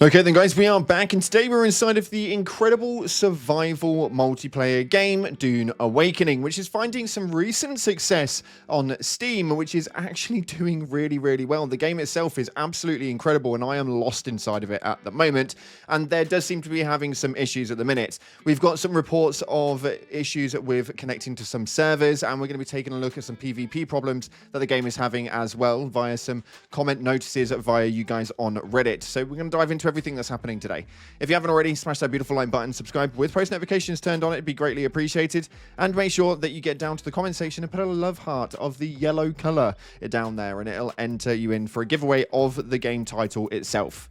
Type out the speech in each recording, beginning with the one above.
Okay then guys, we are back and today we're inside of the incredible survival multiplayer game Dune Awakening, which is finding some recent success on Steam, which is actually doing really well. The game itself is absolutely incredible and I am lost inside of it at the moment, and there does seem to be having some issues at the minute. We've got some reports of issues with connecting to some servers, and we're going to be taking a look at some PvP problems that the game is having as well via some comment notices via you guys on Reddit. So we're going to dive into everything that's happening today. If you haven't already, smash that beautiful like button, subscribe with post notifications turned on, it'd be greatly appreciated, and make sure that you get down to the comment section and put a love heart of the yellow color down there, and it'll enter you in for a giveaway of the game title itself.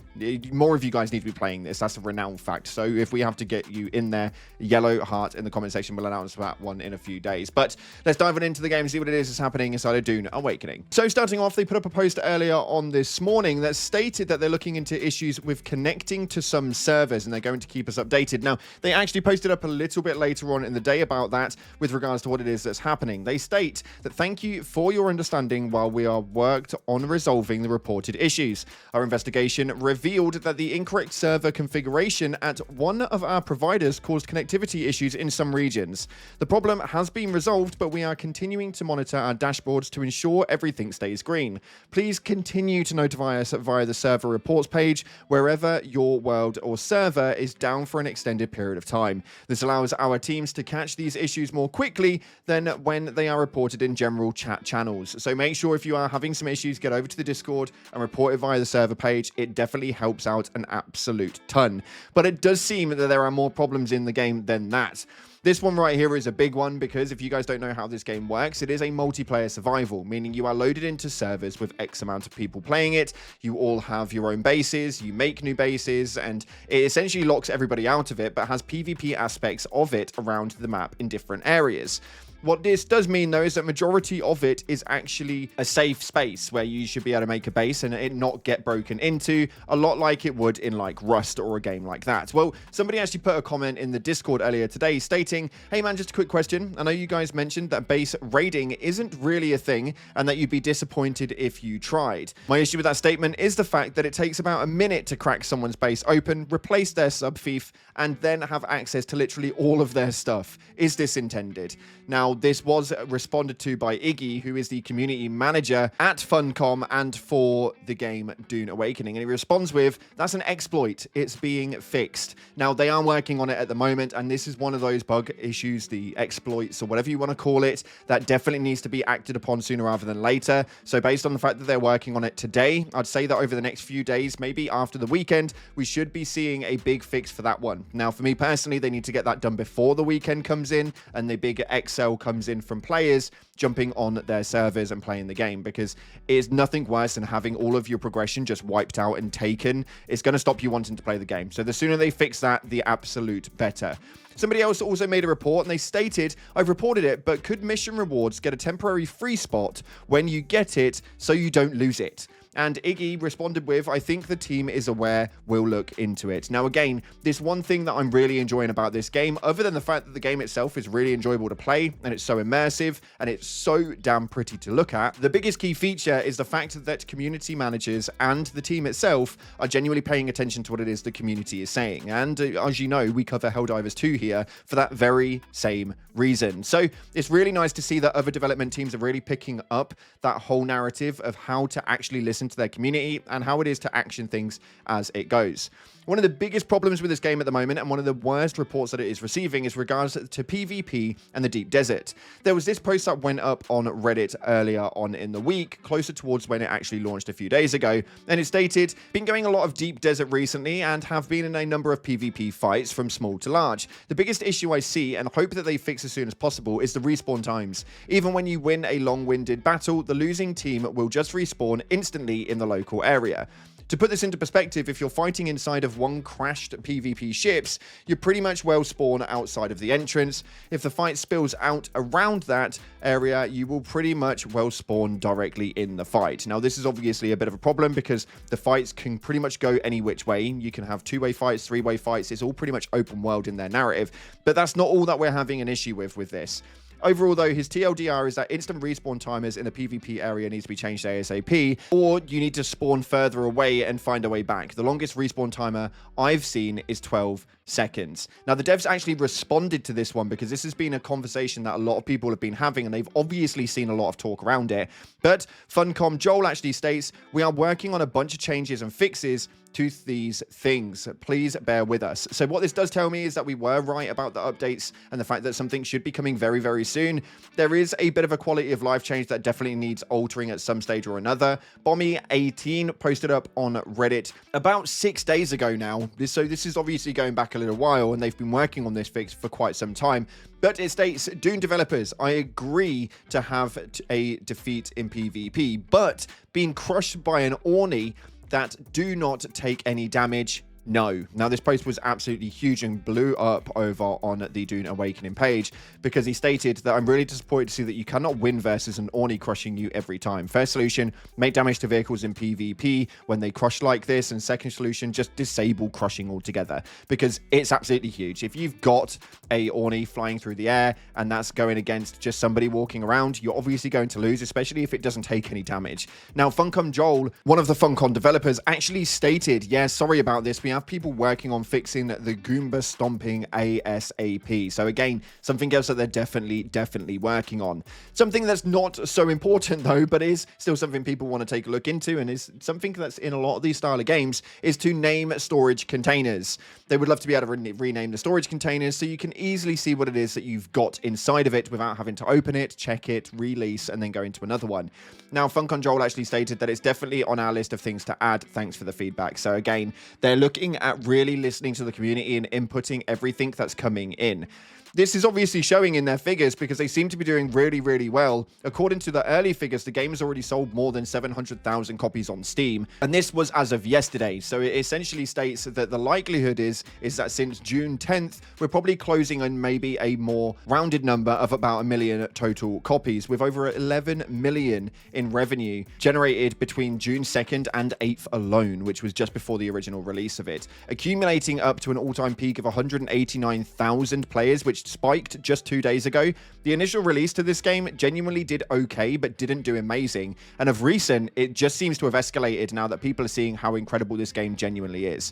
More of you guys need to be playing this, that's a renowned fact, so if we have to get you in there, yellow heart in the comment section, we'll announce that one in a few days. But let's dive into the game and see what it is that's happening inside of Dune Awakening. So starting off, they put up a post earlier on this morning that stated that they're looking into issues with connecting to some servers and they're going to keep us updated. Now, they actually posted up a little bit later on in the day about that with regards to what it is that's happening. They state that thank you for your understanding while we are worked on resolving the reported issues. Our investigation revealed that the incorrect server configuration at one of our providers caused connectivity issues in some regions. The problem has been resolved, but we are continuing to monitor our dashboards to ensure everything stays green. Please continue to notify us via the server reports page wherever your world or server is down for an extended period of time. This allows our teams to catch these issues more quickly than when they are reported in general chat channels. So make sure if you are having some issues, get over to the Discord and report it via the server page. It definitely helps out an absolute ton. But it does seem that there are more problems in the game than that. This one right here is a big one because if you guys don't know how this game works, it is a multiplayer survival, meaning you are loaded into servers with X amount of people playing it. You all have your own bases, you make new bases, and it essentially locks everybody out of it, but has PvP aspects of it around the map in different areas. What this does mean, though, is that majority of it is actually a safe space where you should be able to make a base and it not get broken into, a lot like it would in like Rust or a game like that. Well, somebody actually put a comment in the Discord earlier today stating, hey man, just a quick question. I know you guys mentioned that base raiding isn't really a thing and that you'd be disappointed if you tried. My issue with that statement is the fact that it takes about a minute to crack someone's base open, replace their sub-thief, and then have access to literally all of their stuff. Is this intended? Now, this was responded to by Iggy, who is the community manager at Funcom and for the game Dune Awakening. And he responds with, that's an exploit. It's being fixed. Now, they are working on it at the moment, and this is one of those bug issues, the exploits or whatever you want to call it, that definitely needs to be acted upon sooner rather than later. So based on the fact that they're working on it today, I'd say that over the next few days, maybe after the weekend, we should be seeing a big fix for that one. Now, for me personally, they need to get that done before the weekend comes in and the big Excel comes in from players jumping on their servers and playing the game, because it is nothing worse than having all of your progression just wiped out and taken. It's going to stop you wanting to play the game. So the sooner they fix that, the absolute better. Somebody else also made a report and they stated, I've reported it, but could mission rewards get a temporary free spot when you get it so you don't lose it? And Iggy responded with, I think the team is aware, we'll look into it. Now again, this one thing that I'm really enjoying about this game, other than the fact that the game itself is really enjoyable to play, and it's so immersive, and it's so damn pretty to look at, the biggest key feature is the fact that community managers and the team itself are genuinely paying attention to what it is the community is saying. And as you know, we cover Helldivers 2 here for that very same reason. So it's really nice to see that other development teams are really picking up that whole narrative of how to actually listen to their community and how it is to action things as it goes. One of the biggest problems with this game at the moment, and one of the worst reports that it is receiving, is regards to PvP and the deep desert. There was this post that went up on Reddit earlier on in the week, closer towards when it actually launched a few days ago, and it stated, been going a lot of deep desert recently and have been in a number of PvP fights from small to large. The biggest issue I see, and hope that they fix as soon as possible, is the respawn times. Even when you win a long-winded battle, the losing team will just respawn instantly in the local area. To put this into perspective, if you're fighting inside of one crashed PvP ships, you're pretty much well spawned outside of the entrance. If the fight spills out around that area, you will pretty much well spawn directly in the fight. Now, this is obviously a bit of a problem because the fights can pretty much go any which way. You can have two-way fights, three-way fights. It's all pretty much open world in their narrative, but that's not all that we're having an issue with this. Overall, though, his TLDR is that instant respawn timers in the PvP area needs to be changed ASAP, or you need to spawn further away and find a way back. The longest respawn timer I've seen is 12 seconds. Now, the devs actually responded to this one because this has been a conversation that a lot of people have been having, and they've obviously seen a lot of talk around it. But Funcom Joel actually states, "We are working on a bunch of changes and fixes to these things. Please bear with us." So what this does tell me is that we were right about the updates and the fact that something should be coming very, very soon. There is a bit of a quality of life change that definitely needs altering at some stage or another. Bommy18 posted up on Reddit about 6 days ago now. So this is obviously going back a little while, and they've been working on this fix for quite some time. But it states, "Dune developers, I agree to have a defeat in PvP, but being crushed by an Orni that do not take any damage, no." Now, this post was absolutely huge and blew up over on the Dune Awakening page because he stated that, "I'm really disappointed to see that you cannot win versus an Orni crushing you every time. First solution, make damage to vehicles in PvP when they crush like this, and second solution, just disable crushing altogether," because it's absolutely huge. If you've got a Orni flying through the air and that's going against just somebody walking around, you're obviously going to lose, especially if it doesn't take any damage. Now, Funcom Joel, one of the Funcom developers, actually stated, "Yeah, sorry about this. We have people working on fixing the Goomba stomping ASAP." So again, something else that they're definitely working on. Something that's not so important though, but is still something people want to take a look into, and is something that's in a lot of these style of games, is to name storage containers. They would love to be able to rename the storage containers so you can easily see what it is that you've got inside of it without having to open it, check it, release, and then go into another one. Now, Funcom Joel actually stated that it's definitely on our list of things to add. Thanks for the feedback. So again, they're looking at really listening to the community and inputting everything that's coming in. This is obviously showing in their figures because they seem to be doing really well. According to the early figures, the game has already sold more than 700,000 copies on Steam, and this was as of yesterday. So it essentially states that the likelihood is that since June 10th, we're probably closing on maybe a more rounded number of about 1 million total copies, with over 11 million in revenue generated between June 2nd and 8th alone, which was just before the original release of it, accumulating up to an all-time peak of 189,000 players, which spiked just 2 days ago. The initial release to this game genuinely did okay, but didn't do amazing. And of recent, it just seems to have escalated now that people are seeing how incredible this game genuinely is.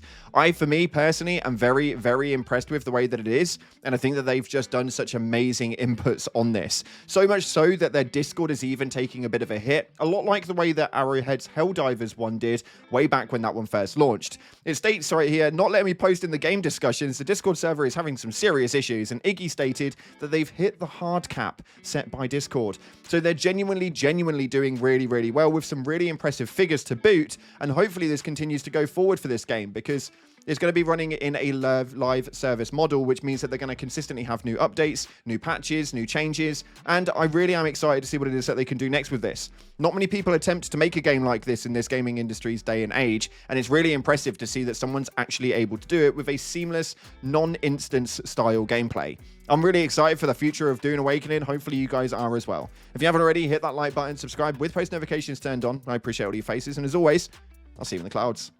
For me personally, am very impressed with the way that it is. And I think that they've just done such amazing inputs on this. So much so that their Discord is even taking a bit of a hit. A lot like the way that Arrowhead's Helldivers one did way back when that one first launched. It states right here, "Not letting me post in the game discussions. The Discord server is having some serious issues." And Iggy stated that they've hit the hard cap set by Discord. So they're genuinely doing really well with some really impressive figures to boot, and hopefully this continues to go forward for this game because it's going to be running in a live service model, which means that they're going to consistently have new updates, new patches, new changes, and I really am excited to see what it is that they can do next with this. Not many people attempt to make a game like this in this gaming industry's day and age, and it's really impressive to see that someone's actually able to do it with a seamless, non-instance style gameplay. I'm really excited for the future of Dune Awakening. Hopefully you guys are as well. If you haven't already, hit that like button, subscribe with post notifications turned on. I appreciate all your faces, and as always, I'll see you in the clouds.